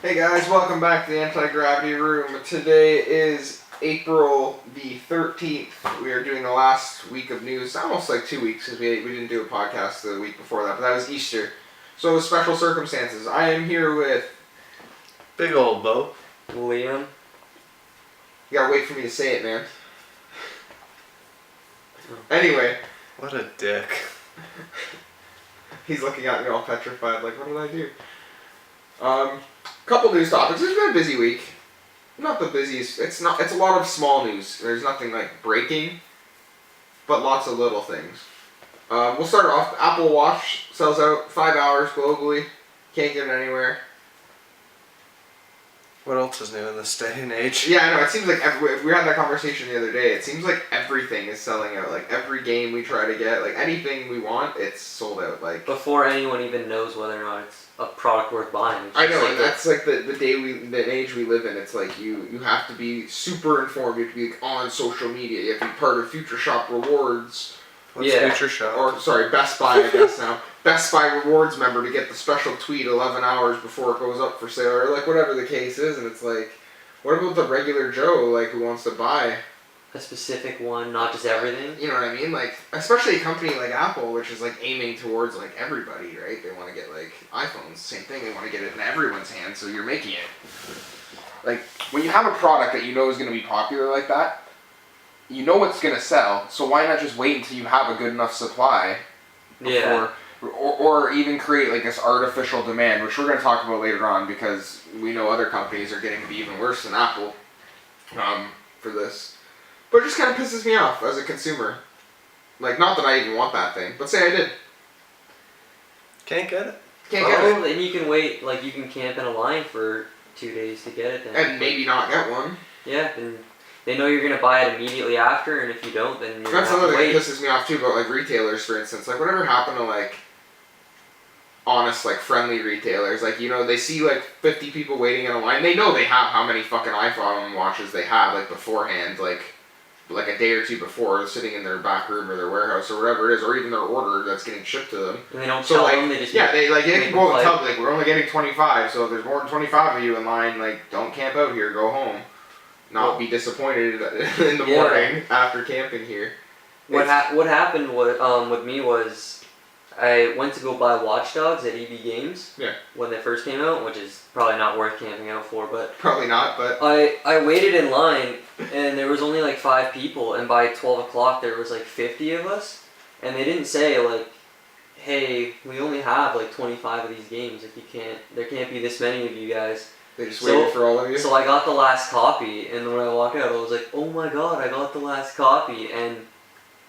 Hey guys, welcome back to the Anti-Gravity Room. Today is April the 13th. We are doing the last week of news, almost like 2 weeks because we didn't do a podcast the week before that, but that was Easter. So special circumstances. I am here with... Big old Bo. Liam. You gotta wait for me to say it, man. Anyway. What a dick. He's looking at me all petrified like, what did I do? Couple news topics. It's been a busy week. Not the busiest. It's a lot of small news. There's nothing like breaking, but lots of little things. We'll start off. Apple Watch sells out 5 hours globally. Can't get it anywhere. What else is new in this day and age? Yeah, I know. It seems like we had that conversation the other day. It seems like everything is selling out. Like every game we try to get, like anything we want, it's sold out. Like before anyone even knows whether or not it's a product worth buying. I know, and that's like the age we live in. It's like you have to be super informed. You have to be like, on social media. You have to be part of Future Shop Rewards. What's Future Shop? Or sorry, Best Buy, I guess now. Best Buy Rewards member to get the special tweet 11 hours before it goes up for sale, or like whatever the case is. And it's like, what about the regular Joe, like who wants to buy a specific one, not just everything? You know what I mean? Like, especially a company like Apple, which is like aiming towards like everybody, right? They want to get like iPhones, same thing. They want to get it in everyone's hands, so you're making it. Like, when you have a product that you know is going to be popular like that, you know it's going to sell, so why not just wait until you have a good enough supply before, or even create like this artificial demand, which we're going to talk about later on because we know other companies are getting to be even worse than Apple for this. But it just kind of pisses me off as a consumer. Like, not that I even want that thing, but say I did. Can't get it? Can't get it. Then you can wait, like you can camp in a line for 2 days to get it then. And maybe not get one. Yeah, and they know you're going to buy it immediately after, and if you don't, then you're going to have to wait. That's another thing that pisses me off too about like retailers, for instance. Like, whatever happened to like honest, like friendly retailers? Like, you know, they see like 50 people waiting in a line. They know they have how many fucking iPhone watches they have like beforehand, like a day or two before, sitting in their back room or their warehouse or whatever it is, or even their order that's getting shipped to them. And they don't tell like, them, they just they can go and tell them, like, we're only getting 25, so if there's more than 25 of you in line, like, don't camp out here, go home. Not be disappointed in the morning after camping here. What happened with me was I went to go buy Watch Dogs at EB Games when they first came out, which is probably not worth camping out for, but probably not. But I waited in line and there was only like 5 people, and by 12 o'clock there was like 50 of us, and they didn't say like, hey, we only have like 25 of these games. If there can't be this many of you guys. They just waited for all of you? So I got the last copy, and when I walked out, I was like, oh my god, I got the last copy, and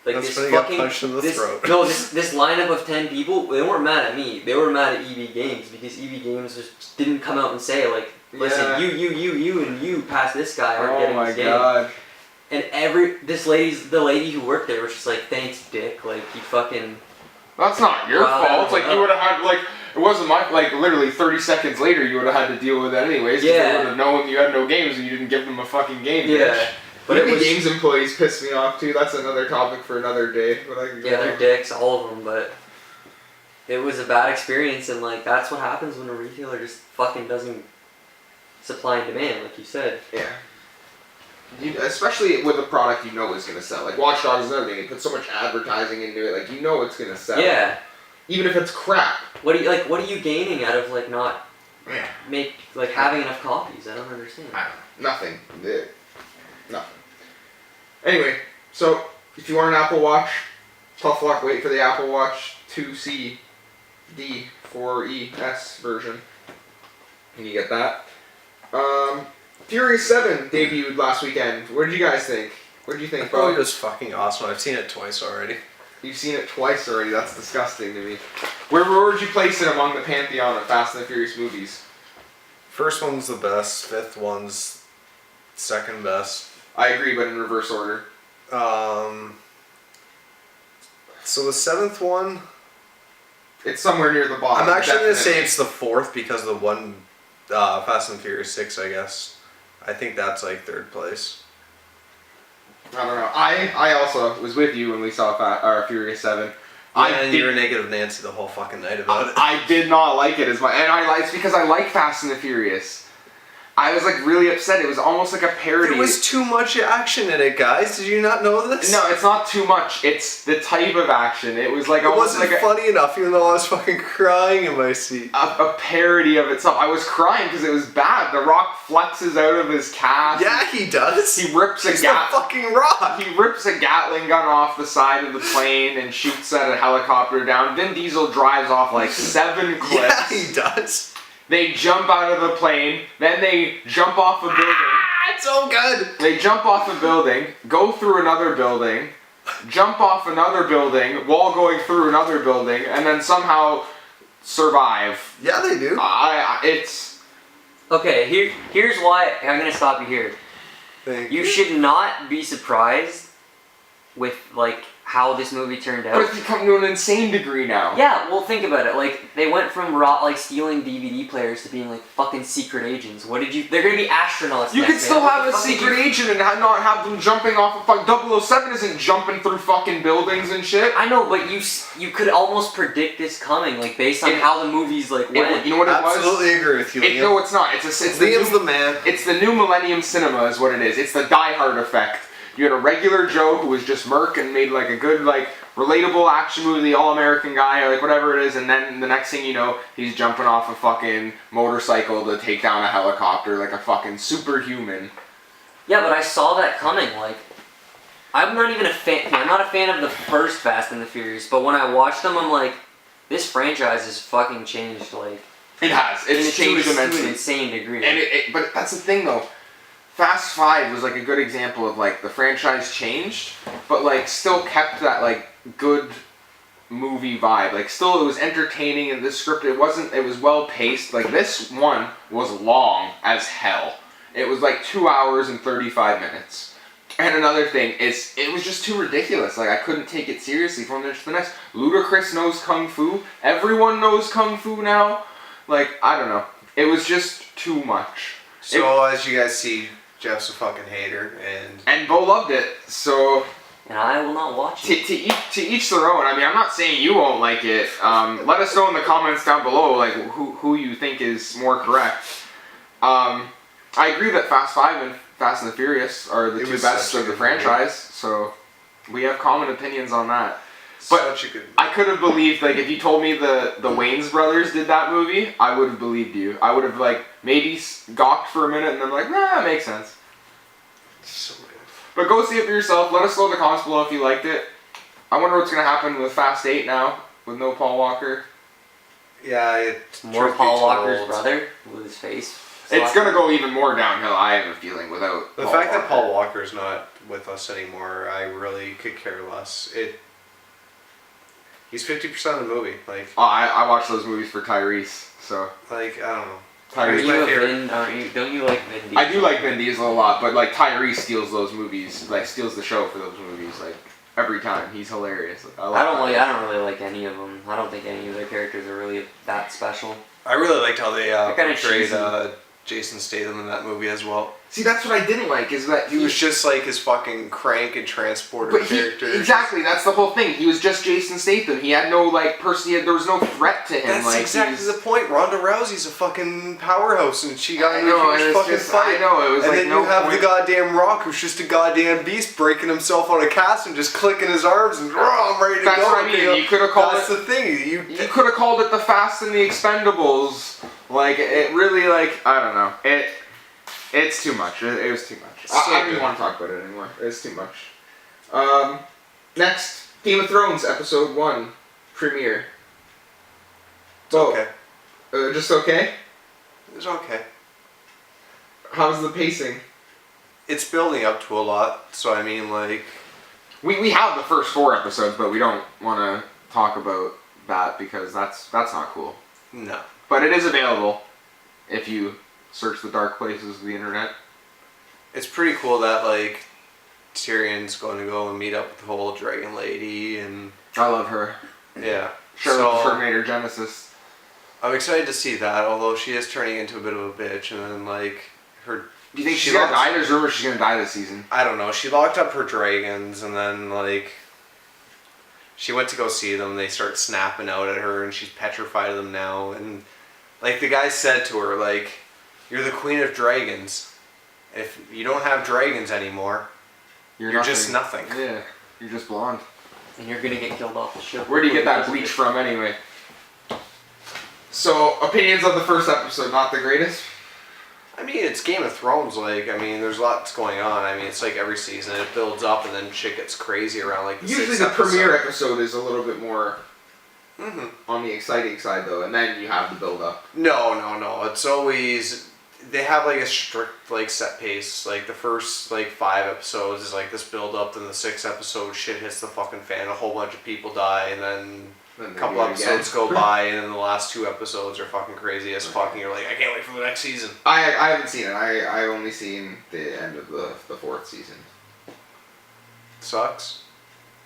like that's this when you fucking got punched in the throat. this lineup of 10 people, they weren't mad at me. They were mad at EB Games because EB Games just didn't come out and say like, listen, you and you past this guy aren't getting this game. Oh my god. And the lady who worked there was just like, thanks, dick. Like, you fucking. That's not your fault. Like, you would have had, like, it wasn't my, like, literally 30 seconds later you would have had to deal with it anyways. Yeah. They would have known you had no games and you didn't give them a fucking game. Yeah. Bitch. But the games employees piss me off too. That's another topic for another day. But they're dicks, all of them, but it was a bad experience, and like, that's what happens when a retailer just fucking doesn't supply and demand, like you said. Yeah. Especially with a product you know is going to sell. Like, Watch Dogs is another thing. They put so much advertising into it. Like, you know it's going to sell. Yeah. Even if it's crap. What are you gaining out of, like, not having enough copies? I don't understand. Nothing. Nothing. Anyway, so, if you want an Apple Watch, tough luck. Wait for the Apple Watch 2C D 4ES version. And you get that. Furious 7 debuted last weekend. What did you guys think? What did you think, Bob? It was fucking awesome. I've seen it twice already. You've seen it twice already? That's disgusting to me. Where would you place it among the pantheon of Fast and the Furious movies? First one's the best. Fifth one's second best. I agree, but in reverse order. So the 7th one... It's somewhere near the bottom. I'm actually going to say it's the 4th because the one... Fast and Furious 6, I guess. I think that's like 3rd place. I don't know. I also was with you when we saw Furious 7. And you were negative Nancy the whole fucking night about it. I did not like it as much, and it's because I like Fast and the Furious. I was like really upset. It was almost like a parody. There was too much action in it, guys. Did you not know this? No, it's not too much. It's the type of action. It was like it almost wasn't like funny enough, even though I was fucking crying in my seat. A parody of itself. I was crying because it was bad. The Rock flexes out of his cast. Yeah, he does. He rips He's the fucking Rock. He rips a Gatling gun off the side of the plane and shoots at a helicopter down. Vin Diesel drives off like 7 cliffs. Yeah, he does. They jump out of the plane, then they jump off a building. Ah, it's so good! They jump off a building, go through another building, jump off another building while going through another building, and then somehow survive. Yeah, they do. It's... Okay, here's why I'm gonna stop you here. Thank You should not be surprised with, like, how this movie turned out. But it's become to an insane degree now. Yeah, well, think about it. Like, they went from stealing DVD players to being like fucking secret agents. They're gonna be astronauts. You could still have a secret agent and not have them jumping off of 007 isn't jumping through fucking buildings and shit. I know, but you could almost predict this coming, like based on how the movies like went. You know what it was? Absolutely agree with you, Liam. No, it's not. It's Liam's the man. It's the new Millennium Cinema is what it is. It's the Die Hard effect. You had a regular Joe who was just Merc and made like a good like relatable action movie, all-American guy, like whatever it is, and then the next thing you know, he's jumping off a fucking motorcycle to take down a helicopter like a fucking superhuman. Yeah, but I saw that coming. Like, I'm not even a fan. I'm not a fan of the first Fast and the Furious, but when I watched them, I'm like, this franchise has fucking changed. Like, it has. It's changed to immensely. an insane degree. And but that's the thing though. Fast 5 was like a good example of like the franchise changed, but like still kept that like good movie vibe. Like still it was entertaining and the script it was well paced. Like this one was long as hell. It was like 2 hours and 35 minutes. And another thing is it was just too ridiculous. Like I couldn't take it seriously from the next. Ludacris knows Kung Fu. Everyone knows Kung Fu now. Like I don't know. It was just too much. So as you guys see, Jeff's a fucking hater, and Bo loved it, so... And I will not watch it. To each their own. I mean, I'm not saying you won't like it. Let us know in the comments down below, like, who you think is more correct. I agree that Fast 5 and Fast and the Furious are the two best of the franchise, so we have common opinions on that. But such a good movie. I could have believed, like, if you told me the Wayans brothers did that movie, I would have believed you. I would have, like, maybe gawked for a minute and then like, nah, that makes sense. So good. But go see it for yourself. Let us know in the comments below if you liked it. I wonder what's going to happen with Fast 8 now, with no Paul Walker. Yeah, it's more Paul Walker's brother with his face. It's going to go even more downhill, I have a feeling, without the fact that Paul Walker's not with us anymore, I really could care less. He's 50% of the movie. Like I watch those movies for Tyrese, so like I don't know. Don't you like Vin Diesel? I do like Vin Diesel a lot, but like Tyrese steals those movies, like steals the show for those movies, like every time. He's hilarious. I don't really like any of them. I don't think any of their characters are really that special. I really liked how they portrayed cheesy. Jason Statham in that movie as well. See, that's what I didn't like, is that he was just like his fucking crank and transporter character. Exactly, that's the whole thing. He was just Jason Statham. He had no like there was no threat to him. That's like, exactly the point. Ronda Rousey's a fucking powerhouse, and she got in a huge fucking I fight. know, it was and like then no you have point. the goddamn Rock, who's just a goddamn beast, breaking himself on a cast and just clicking his arms and I'm ready to go. That's what I mean. You could have called That's the thing. You could have called it the Fast and the Expendables. Like it really like I don't know It's too much. It was too much. So I don't even want to talk about it anymore. It's too much. Next, Game of Thrones Episode 1 premiere. It's okay. Just okay? It's okay. How's the pacing? It's building up to a lot, so I mean, like... We have the first 4 episodes, but we don't want to talk about that because that's not cool. No. But it is available if you search the dark places of the internet. It's pretty cool that, like, Tyrion's going to go and meet up with the whole Dragon Lady, and... I love her. Yeah. Charlotte the Terminator Genesis. I'm excited to see that, although she is turning into a bit of a bitch, and then, like, her... Do you think she's gonna die? There's rumors she's gonna die this season. I don't know. She locked up her dragons, and then, like... She went to go see them. They start snapping out at her, and she's petrified of them now. And like the guy said to her, like, "You're the queen of dragons. If you don't have dragons anymore, you're just nothing." Yeah, you're just blonde. And you're gonna get killed off the ship. Where do you get that bleach from anyway? So, opinions of the first episode, not the greatest? I mean, it's Game of Thrones. Like, I mean, there's lots going on. I mean, it's like every season it builds up, and then shit gets crazy around like the Usually sixth the premiere episode is a little bit more on the exciting side, though, and then you have the build up. No. It's always they have like a strict like set pace. Like the first like 5 episodes is like this build up, then the 6th episode shit hits the fucking fan. A whole bunch of people die, and then a couple episodes go by, and then the last 2 episodes are fucking crazy as fuck, and you're like, I can't wait for the next season. I haven't seen it. I only seen the end of the 4th season. Sucks.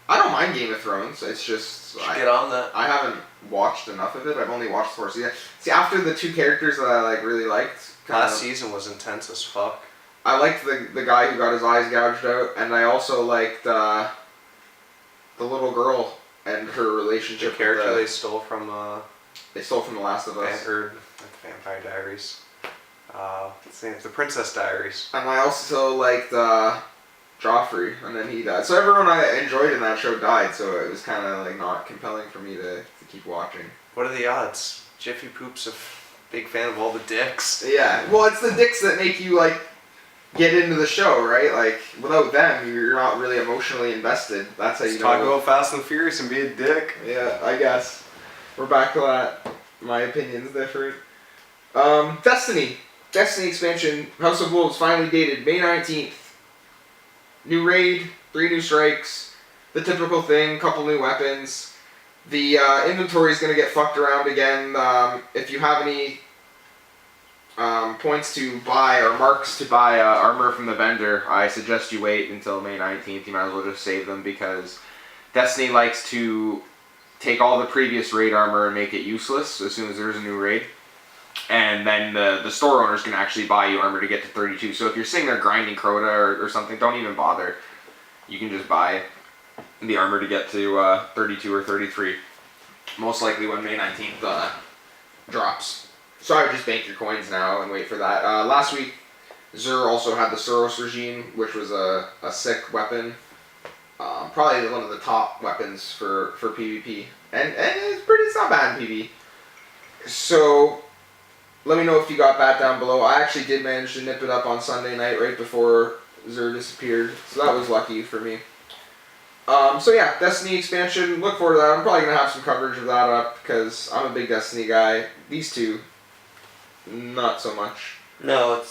I don't mind Game of Thrones. It's just Get on that. I haven't watched enough of it. I've only watched the 4th season. See, after the 2 characters that I like really liked. Last season was intense as fuck. I liked the guy who got his eyes gouged out, and I also liked the little girl and her relationship. The character they stole from The Last of Us. Or the Vampire Diaries. What's the name? The Princess Diaries. And I also liked Joffrey, and then he died. So everyone I enjoyed in that show died, so it was kind of like not compelling for me to keep watching. What are the odds? Jiffy Poop's a big fan of all the dicks. Yeah, well, it's the dicks that make you like get into the show, right? Like without them, you're not really emotionally invested. That's how you talk about Fast and Furious and be a dick. Yeah, I guess we're back to that. My opinion's different. Destiny expansion, House of Wolves finally dated May 19th. New raid, 3 new strikes, the typical thing, couple new weapons. The inventory is going to get fucked around again. If you have any points to buy or marks to buy armor from the vendor, I suggest you wait until May 19th. You might as well just save them because Destiny likes to take all the previous raid armor and make it useless as soon as there's a new raid. And then the store owners can actually buy you armor to get to 32. So if you're sitting there grinding Crota or something, don't even bother. You can just buy the armor to get to 32 or 33. Most likely when May 19th drops. So I would just bank your coins now and wait for that. Last week, Xur also had the Soros regime, which was a sick weapon. Probably one of the top weapons for PvP. And it's not bad in PvP. So let me know if you got that down below. I actually did manage to nip it up on Sunday night right before Xur disappeared. So that was lucky for me. So yeah, Destiny expansion, look forward to that. I'm probably going to have some coverage of that up because I'm a big Destiny guy. These two, not so much. No,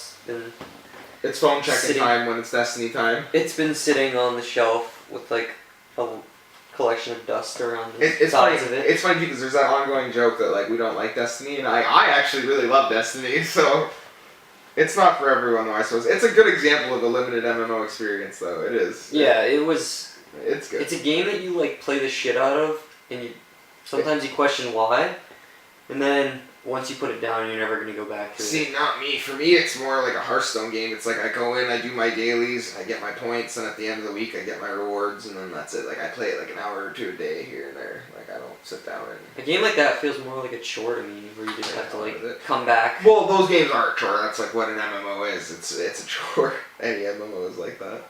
it's phone checking time when it's Destiny time. It's been sitting on the shelf with like a collection of dust around the it's sides funny, of it. It's funny because there's that ongoing joke that like we don't like Destiny, and I actually really love Destiny, so it's not for everyone though, I suppose. It's a good example of a limited MMO experience though, it is. Yeah, it's good. It's a game that you like play the shit out of, and sometimes you question why, and then once you put it down, you're never going to go back to it. See, not me. For me, it's more like a Hearthstone game. It's like I go in, I do my dailies, I get my points, and at the end of the week, I get my rewards, and then that's it. Like, I play it like an hour or 2 a day here and there. Like, I don't sit down and... A game like that feels more like a chore to me, where you just have to, like, come back. Well, those games are a chore. That's, like, what an MMO is. It's a chore. Any MMO is like that.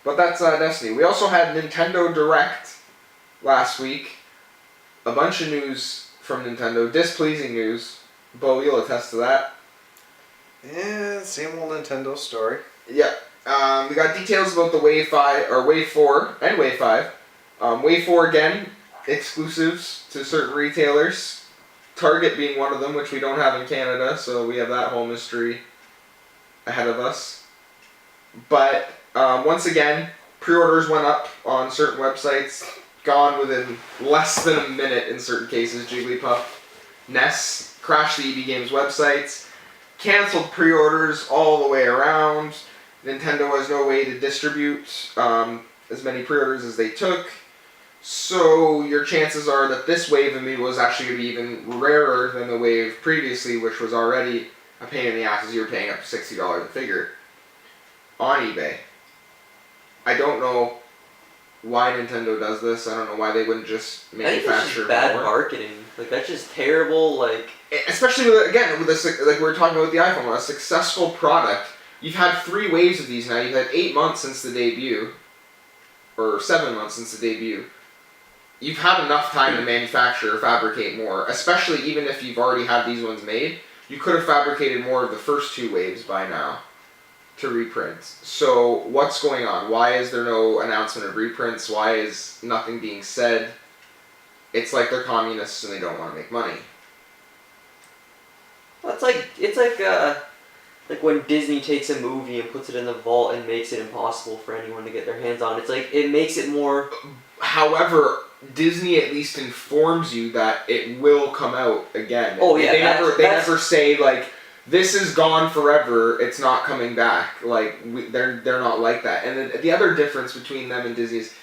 But that's Destiny. We also had Nintendo Direct last week. A bunch of news from Nintendo. Displeasing news. Bo, you'll attest to that. Yeah, same old Nintendo story. Yeah. We got details about the Wave 5, or Wave 4, and Wave 5. Wave 4 again, exclusives to certain retailers. Target being one of them, which we don't have in Canada, so we have that whole mystery ahead of us. But, once again, pre-orders went up on certain websites. Gone within less than a minute in certain cases. Jigglypuff, Ness crashed the EB Games websites, canceled pre-orders all the way around. Nintendo has no way to distribute as many pre-orders as they took. So your chances are that this Wave Amiibo is actually going to be even rarer than the Wave previously, which was already a pain in the ass as you were paying up to $60 a figure on eBay. I don't know why Nintendo does this. I don't know why they wouldn't just I think it's manufacture just bad more. marketing. Like, that's just terrible, like... Especially, with this, like we were talking about with the iPhone, a successful product. You've had 3 waves of these now. You've had 8 months since the debut. Or 7 months since the debut. You've had enough time to manufacture or fabricate more. Especially even if you've already had these ones made. You could have fabricated more of the first 2 waves by now to reprint. So what's going on? Why is there no announcement of reprints? Why is nothing being said? It's like they're communists and they don't want to make money. Well, it's like when Disney takes a movie and puts it in the vault and makes it impossible for anyone to get their hands on. It's like, it makes it more... However, Disney at least informs you that it will come out again. Oh yeah, they never say like, this is gone forever, it's not coming back. Like, they're not like that. And then the other difference between them and Disney is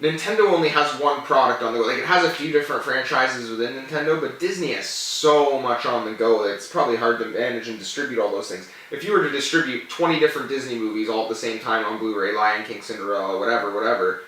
Nintendo only has one product on the go. Like, it has a few different franchises within Nintendo, but Disney has so much on the go that it's probably hard to manage and distribute all those things. If you were to distribute 20 different Disney movies all at the same time on Blu-ray, Lion King, Cinderella, whatever,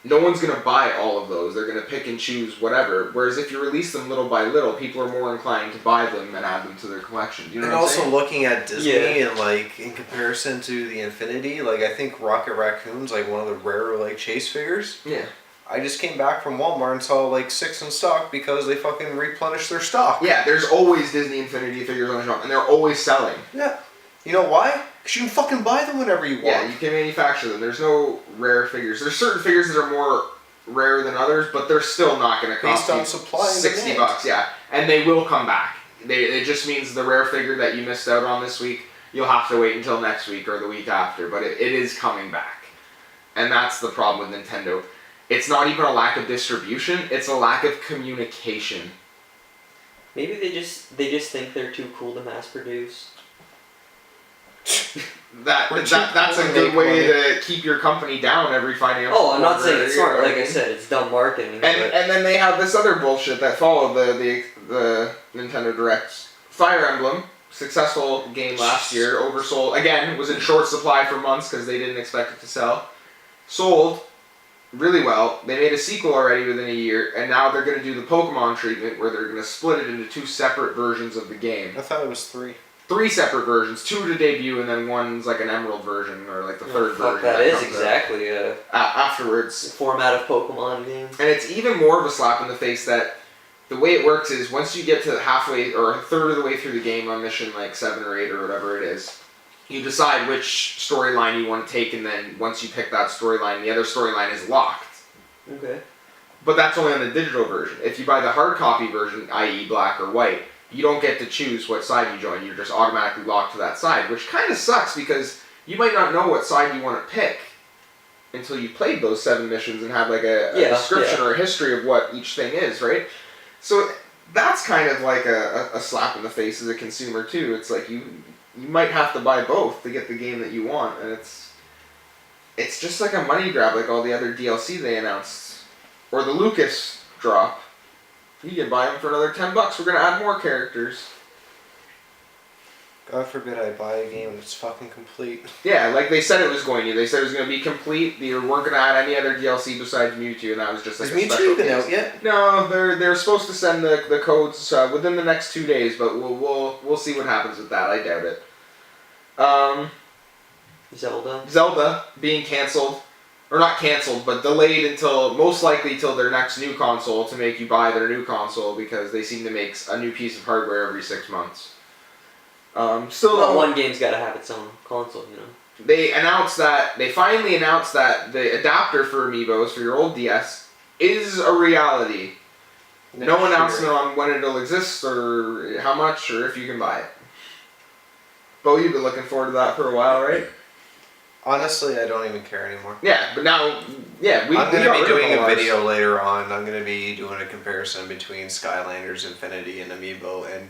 no one's going to buy all of those. They're going to pick and choose whatever. Whereas if you release them little by little, people are more inclined to buy them and add them to their collection. You know and what I'm also saying? looking at Disney and like in comparison to the Infinity, like I think Rocket Raccoon's like one of the rarer like chase figures. Yeah. I just came back from Walmart and saw like 6 in stock because they fucking replenished their stock. Yeah, there's always Disney Infinity figures on the shop, and they're always selling. Yeah. You know why? Because you can fucking buy them whenever you want. Yeah, you can manufacture them. There's no rare figures. There's certain figures that are more rare than others, but they're still not going to cost Based on you supply and $60. demand. Yeah, and they will come back. It just means the rare figure that you missed out on this week, you'll have to wait until next week or the week after, but it is coming back. And that's the problem with Nintendo. It's not even a lack of distribution, it's a lack of communication. Maybe they just think they're too cool to mass produce. That's a good way to keep your company down every financial Oh, I'm not saying it's smart. year. Like I said, it's dumb marketing. And then they have this other bullshit that followed the Nintendo Directs. Fire Emblem, successful game last year, oversold. Again, was in short supply for months because they didn't expect it to sell. Sold really well. They made a sequel already within a year, and now they're going to do the Pokemon treatment where they're going to split it into 2 separate versions of the game. I thought it was 3. 3 separate versions, 2 to debut, and then one's like an Emerald version, or like the third version. That is comes out exactly a afterwards. format of Pokemon game. And it's even more of a slap in the face that the way it works is once you get to halfway or a third of the way through the game on mission like 7 or 8 or whatever it is, you decide which storyline you want to take, and then once you pick that storyline, the other storyline is locked. Okay. But that's only on the digital version. If you buy the hard copy version, i.e. black or white, you don't get to choose what side you join. You're just automatically locked to that side, which kind of sucks because you might not know what side you want to pick until you've played those 7 missions and have like a description or a history of what each thing is, right? So that's kind of like a slap in the face as a consumer too. It's like you might have to buy both to get the game that you want, and it's just like a money grab like all the other DLC they announced. Or the Lucas drop. You can buy them for another $10. We're going to add more characters. God forbid I buy a game and it's fucking complete. Yeah, like they said it was going to. They said it was going to be complete. They weren't going to add any other DLC besides Mewtwo, and that was just like Is a special Mewtwo even case. out yet? No, they're supposed to send the codes within the next 2 days, but we'll see what happens with that. I doubt it. Zelda being canceled. Or not canceled, but delayed until, most likely till their next new console to make you buy their new console because they seem to make a new piece of hardware every 6 months. Well, one game's got to have its own console, you know. They finally announced that the adapter for Amiibos for your old DS is a reality. No announcement on when it'll exist or how much or if you can buy it. Bo, you've been looking forward to that for a while, right? Honestly, I don't even care anymore. Yeah, but now, I'm going to be doing a video later on. I'm going to be doing a comparison between Skylanders Infinity and Amiibo, and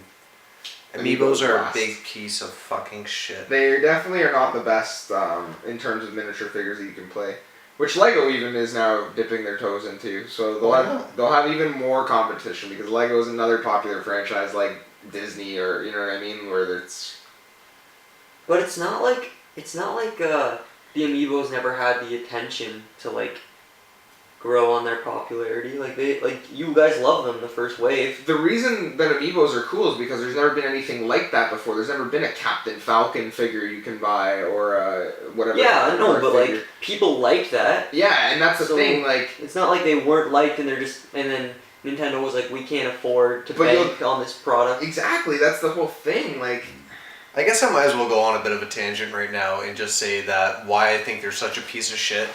Amiibos are a big piece of fucking shit. They definitely are not the best in terms of miniature figures that you can play, which Lego even is now dipping their toes into. So they'll have even more competition because Lego is another popular franchise like Disney or you know what I mean, where it's. But it's not like the Amiibos never had the attention to like grow on their popularity. You guys love them the first wave. The reason that Amiibos are cool is because there's never been anything like that before. There's never been a Captain Falcon figure you can buy or whatever. Yeah, I know, but figure. people like that. Yeah, and that's the thing. It's not like they weren't liked and then Nintendo was like, we can't afford to bank on this product. Exactly, that's the whole thing. I guess I might as well go on a bit of a tangent right now and just say that why I think they're such a piece of shit.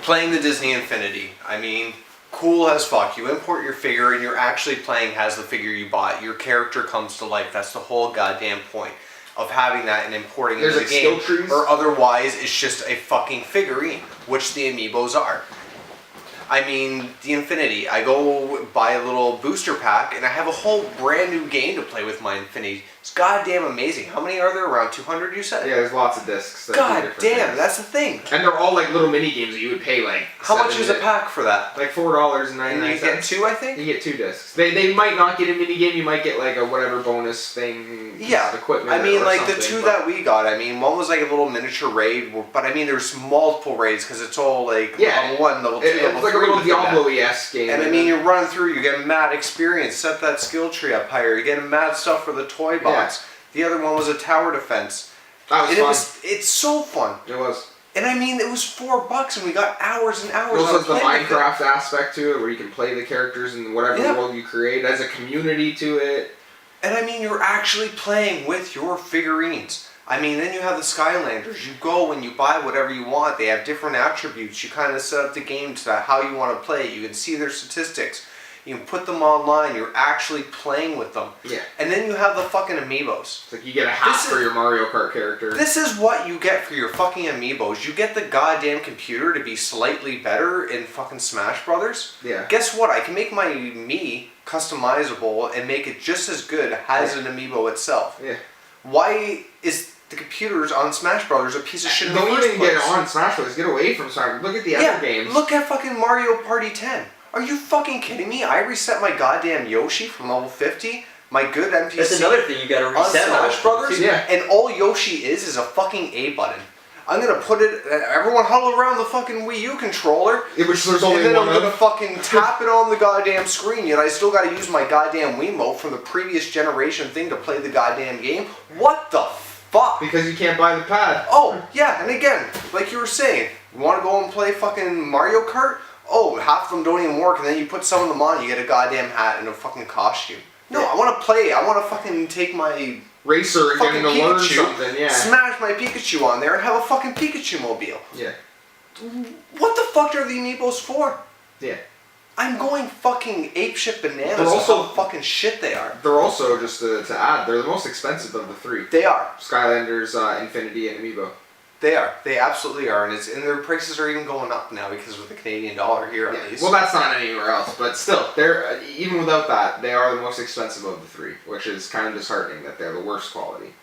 Playing the Disney Infinity, I mean, cool as fuck. You import your figure and you're actually playing as the figure you bought. Your character comes to life. That's the whole goddamn point of having that and importing it into the game. Or otherwise, it's just a fucking figurine, which the Amiibos are. I mean, the Infinity, I go buy a little booster pack and I have a whole brand new game to play with my Infinity. It's goddamn amazing. How many are there? Around 200, you said? Yeah, there's lots of discs. God damn, that's the thing. And they're all little mini games that you would pay How much is a pack for that? $4.99. And you get 2, I think? You get 2 discs. They might not get a mini game. You might get a whatever bonus thing. Yeah, equipment. I mean, the 2 that we got. I mean, one was a little miniature raid, but I mean, there's multiple raids because it's all level 1, level 2, it's level 3. It's like a little Diablo-esque game. And I mean, you're running through. You get mad experience. Set that skill tree up higher. You get mad stuff for the toy box. Yeah. The other one was a tower defense. That was fun. It's so fun. It was. And I mean, it was $4 and we got hours and hours. It also has the Minecraft aspect to it, where you can play the characters in whatever world you create. It has a community to it. And I mean, you're actually playing with your figurines. I mean, then you have the Skylanders. You go and you buy whatever you want. They have different attributes. You kind of set up the game to how you want to play it. You can see their statistics. You can put them online. You're actually playing with them. Yeah. And then you have the fucking Amiibos. It's you get a hat for your Mario Kart character. This is what you get for your fucking Amiibos. You get the goddamn computer to be slightly better in fucking Smash Brothers. Yeah. Guess what? I can make my Mii customizable and make it just as good as an Amiibo itself. Yeah. Why is the computers on Smash Brothers a piece of shit in the Don't first even place? get on Smash Brothers. Get away from Smash. Look at the other games. Look at fucking Mario Party 10. Are you fucking kidding me? I reset my goddamn Yoshi from level 50. My good NPC. That's another thing you gotta reset. On Smash Brothers. Yeah. And all Yoshi is a fucking A button. I'm gonna put it. Everyone huddle around the fucking Wii U controller. Which there's only and then one I'm gonna fucking tap it on the goddamn screen. Yet I still gotta use my goddamn Wiimote from the previous generation thing to play the goddamn game. What the fuck? Because you can't buy the pad. Oh yeah, and again, like you were saying, you want to go and play fucking Mario Kart? Oh, half of them don't even work, and then you put some of them on, you get a goddamn hat and a fucking costume. No, I want to play. I want to fucking take my racer and fucking get him to learn Pikachu, something. Yeah. smash my Pikachu on there, and have a fucking Pikachu mobile. Yeah. What the fuck are the Amiibos for? Yeah. I'm going fucking apeshit bananas. They're also how fucking shit they are. They're also, just to add, they're the most expensive of the 3. They are. Skylanders, Infinity, and Amiibo. They are. They absolutely are, and their prices are even going up now because of the Canadian dollar here at least. Well, that's not anywhere else, but still, they're even without that, they are the most expensive of the 3, which is kind of disheartening that they're the worst quality.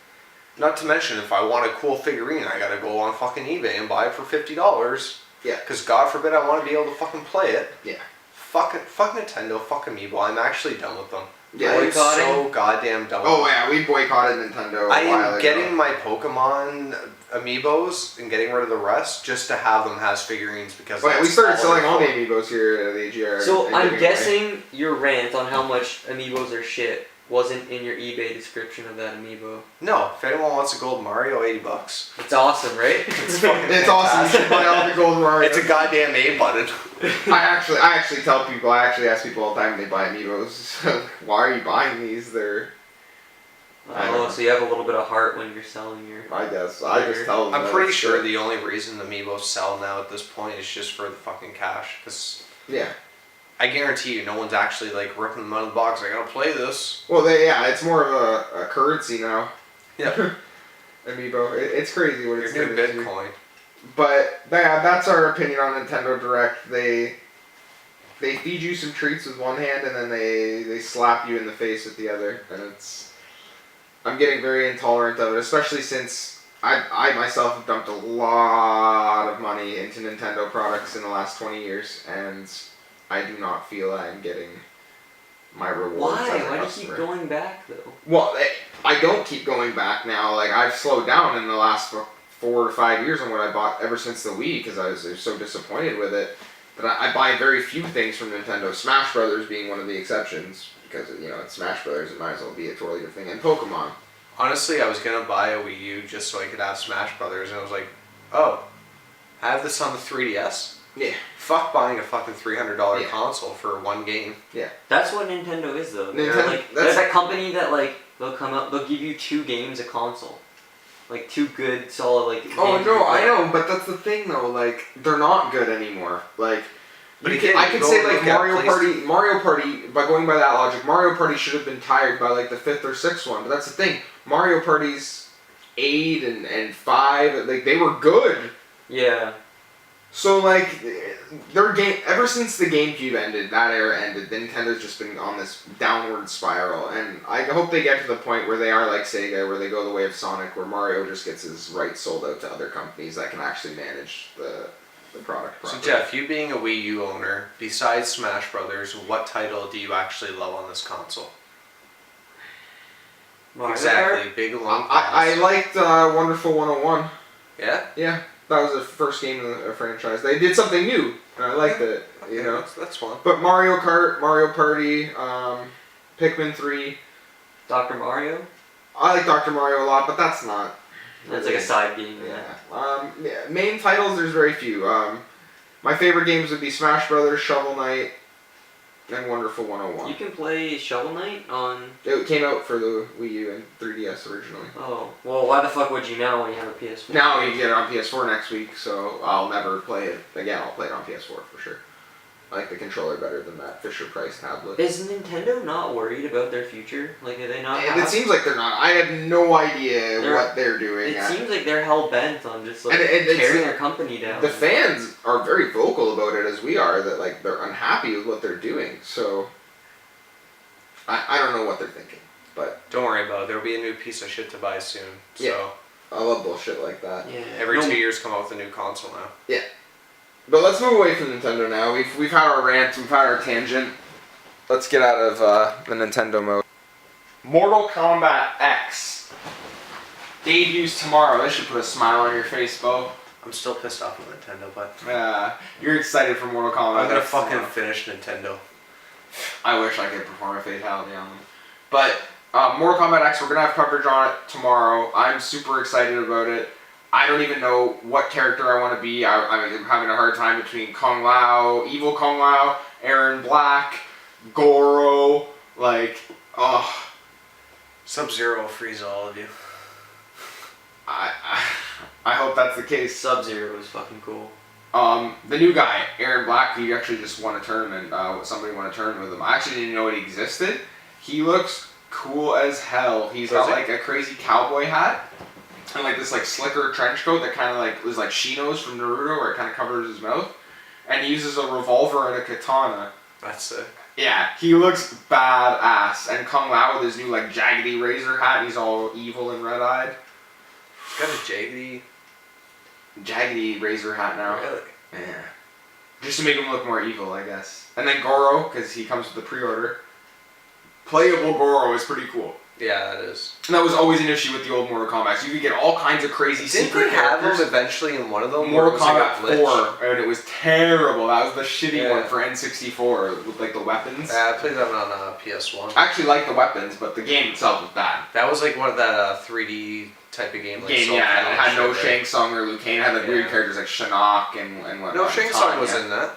Not to mention, if I want a cool figurine, I gotta go on fucking eBay and buy it for $50. Yeah. Because God forbid I want to be able to fucking play it. Yeah. Fuck Nintendo. Fuck Amiibo. I'm actually done with them. Yeah, I'm so goddamn done with them. Oh yeah, we boycotted Nintendo. I am getting my Pokemon Amiibos and getting rid of the rest just to have them as figurines because. Well, yeah, we started selling all the Amiibos here at the AGR. So I'm guessing your rant on how much Amiibos are shit wasn't in your eBay description of that Amiibo. No, if anyone wants a gold Mario, $80. It's awesome, right? It's fucking It's awesome. You should buy all the gold Mario. It's a goddamn A button. I actually tell people. I actually ask people all the time when they buy Amiibos. Why are you buying these? They're. Oh, so you have a little bit of heart when you're selling your. I guess I just tell them. I'm pretty sure the only reason the Amiibos sell now at this point is just for the fucking cash. Cause yeah. I guarantee you, no one's actually like ripping them out of the box. I gotta play this. Well, it's more of a currency now. Yeah. Amiibo, it's crazy what it's your new Bitcoin. But yeah, that's our opinion on Nintendo Direct. They feed you some treats with one hand and then they slap you in the face with the other, and I'm getting very intolerant of it, especially since I myself have dumped a lot of money into Nintendo products in the last 20 years, and I do not feel I'm getting my rewards. Why? As a Why do you customer. keep going back though? Well, I don't keep going back now. Like, I've slowed down in the last 4 to 5 years on what I bought ever since the Wii because I was so disappointed with it. that I buy very few things from Nintendo. Smash Brothers being one of the exceptions because it's Smash Brothers. It might as well be a totally different thing. And Pokemon. Honestly, I was gonna buy a Wii U just so I could have Smash Brothers, and I was like, oh, I have this on the 3DS. Yeah. Fuck buying a fucking $300 Yeah. console for one game. Yeah. That's what Nintendo is though. They're That's that company that like they'll give you 2 games a console. Like 2 good solid like Oh games no, you I play. know, but that's the thing though. Like they're not good anymore. Like, But I again, could go say like look at Mario Party. By going by that logic, Mario Party should have been tired by like the 5th or 6th one. But that's the thing. Mario Party's 8 and 5, like they were good. Yeah. So like their game ever since the GameCube ended, that era ended, Nintendo's just been on this downward spiral, and I hope they get to the point where they are like Sega, where they go the way of Sonic, where Mario just gets his rights sold out to other companies that can actually manage the product properly. So Jeff, you being a Wii U owner, besides Smash Brothers, what title do you actually love on this console? Mario Exactly, big long I pause. liked Wonderful 101. Yeah? Yeah, that was the first game in the franchise. They did something new, and I liked it. You know, That's one. but Mario Kart, Mario Party, Pikmin 3. Dr. Mario? I like Dr. Mario a lot, but that's not. That's like a side game. Yeah. Main titles, there's very few. My favorite games would be Smash Brothers, Shovel Knight, and Wonderful 101. You can play Shovel Knight on... It came out for the Wii U and 3DS originally. Oh. Well, why the fuck would you now when you have a PS4? Now you get it on PS4 next week, so I'll never play it again. I'll play it on PS4 for sure. I like the controller better than that Fisher-Price tablet. Is Nintendo not worried about their future? Like, are they not... It seems like they're not. I have no idea what they're doing. It seems like they're hell-bent on just, like, And tearing their company down. The fans are very vocal about it, as we are, that, like, they're unhappy with what they're doing, so... I don't know what they're thinking, but... Don't worry about it. There'll be a new piece of shit to buy soon. So Yeah. I love bullshit like that. Yeah. every 2 years come out with a new console now. Yeah. But let's move away from Nintendo now. We've had our rant, we've had our tangent. Let's get out of the Nintendo mode. Mortal Kombat X debuts tomorrow. This should put a smile on your face, Bo. I'm still pissed off with Nintendo, but You're excited for Mortal Kombat I'm gonna X fucking tomorrow. finish Nintendo. I wish I could perform a fatality on them. But Mortal Kombat X, we're gonna have coverage on it tomorrow. I'm super excited about it. I don't even know what character I want to be. I'm having a hard time between Kung Lao, Evil Kung Lao, Aaron Black, Goro, Sub-Zero will freeze all of you. I hope that's the case. Sub-Zero is fucking cool. The new guy, Aaron Black, who actually just won a tournament, somebody won a tournament with him. I actually didn't know he existed. He looks cool as hell. He's got like a crazy cowboy hat and like this like slicker trench coat that kind of like was like Shino's from Naruto, where it kind of covers his mouth. And he uses a revolver and a katana. That's sick. Yeah, he looks badass. And Kung Lao with his new like jaggedy razor hat, and he's all evil and red-eyed. He's got a Jaggedy razor hat now. Really? Yeah. Just to make him look more evil, I guess. And then Goro, because he comes with the pre-order. Playable Goro is pretty cool. Yeah, that is. And that was always an issue with the old Mortal Kombat. You could get all kinds of crazy Didn't secret they have characters. them eventually in one of them? Mortal where it was like Kombat a glitch? 4, and it was terrible. That was the shitty Yeah. one for N64 with like the weapons. I played that one on PS1. I actually liked the weapons, but the game itself was bad. That was like one of that 3D type of game. Like It had no Shang Tsung or Liu Kang. It had like weird characters like Shinnok and whatnot. No, Shang Tsung was Tanya. in that.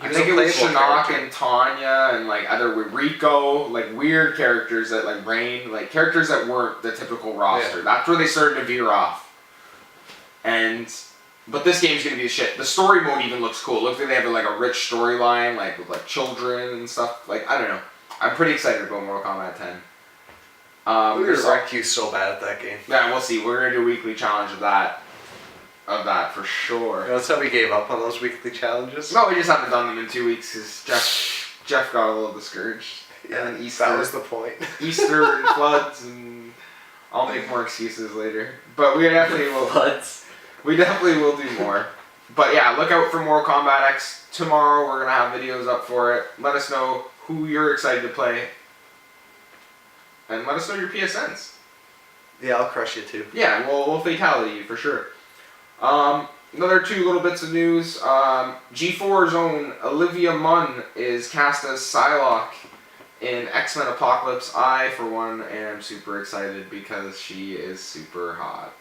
I think it was Shinnok and Tanya and like other Rico, like weird characters that like Rain, like characters that weren't the typical roster. Yeah. That's where they started to veer off. But this game's gonna be the shit. The story mode even looks cool. It looks like they have like a rich storyline, like with like children and stuff. Like I don't know. I'm pretty excited about Mortal Kombat 10. We would have wrecked you so bad at that game. Yeah, we'll see. We're gonna do a weekly challenge of that for sure. That's how we gave up on those weekly challenges. No, we just haven't done them in 2 weeks because Jeff got a little discouraged. Yeah, And Easter, that was the point. Easter and floods, and I'll make more excuses later. But we definitely will. Floods. We definitely will do more. But yeah, look out for Mortal Kombat X tomorrow. We're gonna have videos up for it. Let us know who you're excited to play, and let us know your PSNs. Yeah, I'll crush you too. Yeah, we'll fatality you for sure. Another 2 little bits of news. G4's own Olivia Munn is cast as Psylocke in X-Men Apocalypse. I, for one, am super excited because she is super hot.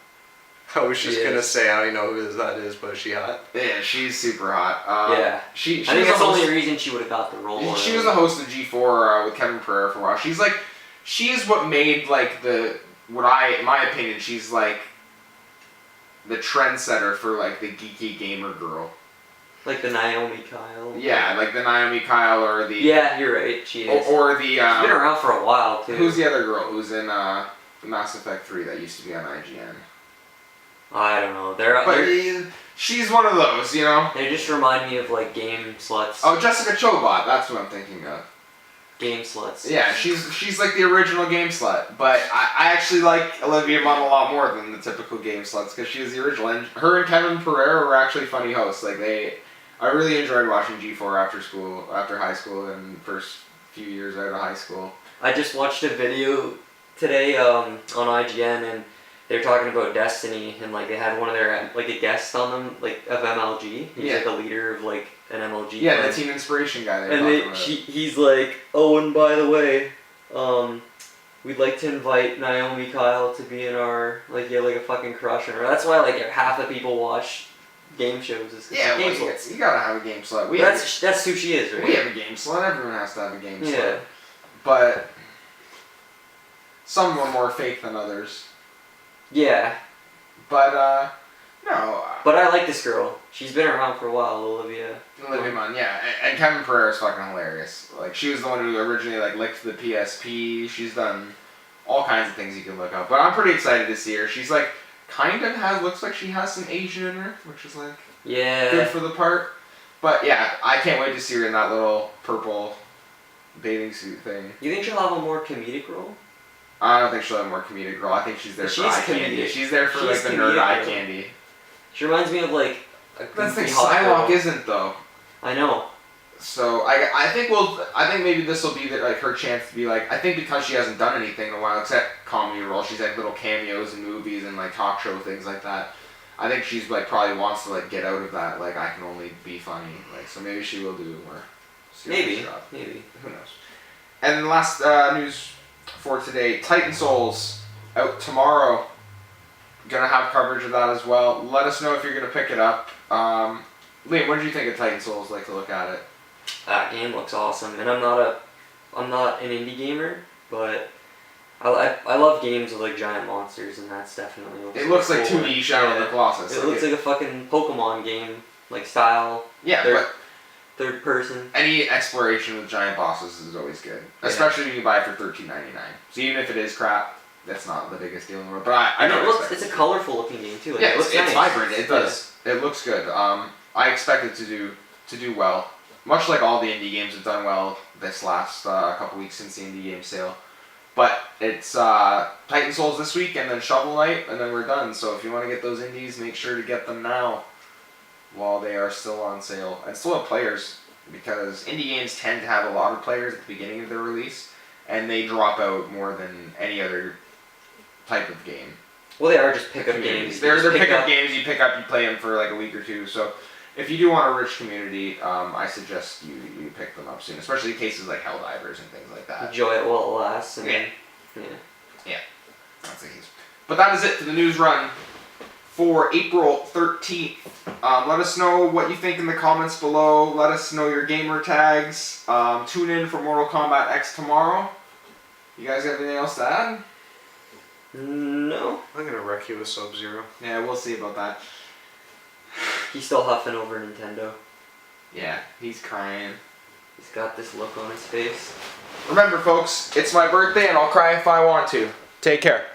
I was just gonna say I don't know who that is, but is she hot? Yeah, she's super hot. Yeah. She I think that's the only reason she would have got the role. She was a host of G4 with Kevin Pereira for a while. She's like, she is what made like in my opinion, she's like the trendsetter for like the geeky gamer girl. Like the Naomi Kyle. Yeah, like the Naomi Kyle or the. Yeah, you're right. She is. Or the. She's been around for a while too. Who's the other girl who's in Mass Effect 3 that used to be on IGN? I don't know. She's one of those, you know. They just remind me of like game sluts. Oh, Jessica Chobot. That's what I'm thinking of. Game sluts. Yeah, she's like the original game slut, but I actually like Olivia Munn a lot more than the typical game sluts because she was the original. And her and Kevin Pereira were actually funny hosts. Like I really enjoyed watching G4 after high school, and first few years out of high school. I just watched a video today on IGN, and they were talking about Destiny, and like they had one of their like a guest on them, like of MLG. He's like a leader of like an MLG. Yeah, club. the Team Inspiration guy. And he's like, oh, and by the way, we'd like to invite Naomi Kyle to be in our like a fucking crush on her. That's why like half the people watch game shows. Is game sluts. You gotta have a game slut. That's who she is, right? We have a game slut. Everyone has to have a game slut. Yeah. But some are more fake than others. Yeah. But no. But I like this girl. She's been around for a while, Olivia. Olivia Munn, yeah, and Kevin Pereira is fucking hilarious. Like she was the one who originally like licked the PSP. She's done all kinds of things you can look up. But I'm pretty excited to see her. She's like looks like she has some Asian in her, which is like good for the part. But yeah, I can't wait to see her in that little purple bathing suit thing. You think she'll have a more comedic role? I don't think she'll have a more comedic role. I think she's there for eye candy. She's there for like the nerd eye candy. She reminds me of like a that's the thing. Psylocke isn't though. I know. So I think maybe this will be like her chance to be like, I think because she hasn't done anything in a while except comedy roles, she's had little cameos in movies and like talk show things like that. I think she's like probably wants to like get out of that like I can only be funny, like, so maybe she will do more. Maybe who knows. And the last news for today, Titan Souls out tomorrow. Gonna have coverage of that as well. Let us know if you're gonna pick it up. Liam, what did you think of Titan Souls? Like to look at it. That game looks awesome, and I'm not an indie gamer, but I love games with like giant monsters, and that's definitely looks like cool. 2D Shadow of the Colossus. It looks like a fucking Pokemon game, like style. Yeah, but third person. Any exploration with giant bosses is always good, especially if you buy it for $13.99. So even if it is crap, that's not the biggest deal in the world. But I know it's a colorful looking game too. Like, yeah, it's nice. Vibrant. It does. Yeah. It looks good. I expect it to do well. Much like all the indie games have done well this last couple weeks since the indie game sale. But it's Titan Souls this week, and then Shovel Knight, and then we're done. So if you want to get those indies, make sure to get them now while they are still on sale. And still have players, because indie games tend to have a lot of players at the beginning of their release, and they drop out more than any other type of game. Well, they are just pickup games. They're pickup games. You pick up, you play them for like a week or two. So if you do want a rich community, I suggest you pick them up soon, especially cases like Helldivers and things like that. Enjoy it while it lasts. And yeah. That's the case. But that is it for the news run for April 13th. Let us know what you think in the comments below. Let us know your gamer tags. Tune in for Mortal Kombat X tomorrow. You guys have anything else to add? No. I'm gonna wreck you with Sub-Zero. Yeah, we'll see about that. He's still huffing over Nintendo. Yeah, he's crying. He's got this look on his face. Remember, folks, it's my birthday and I'll cry if I want to. Take care.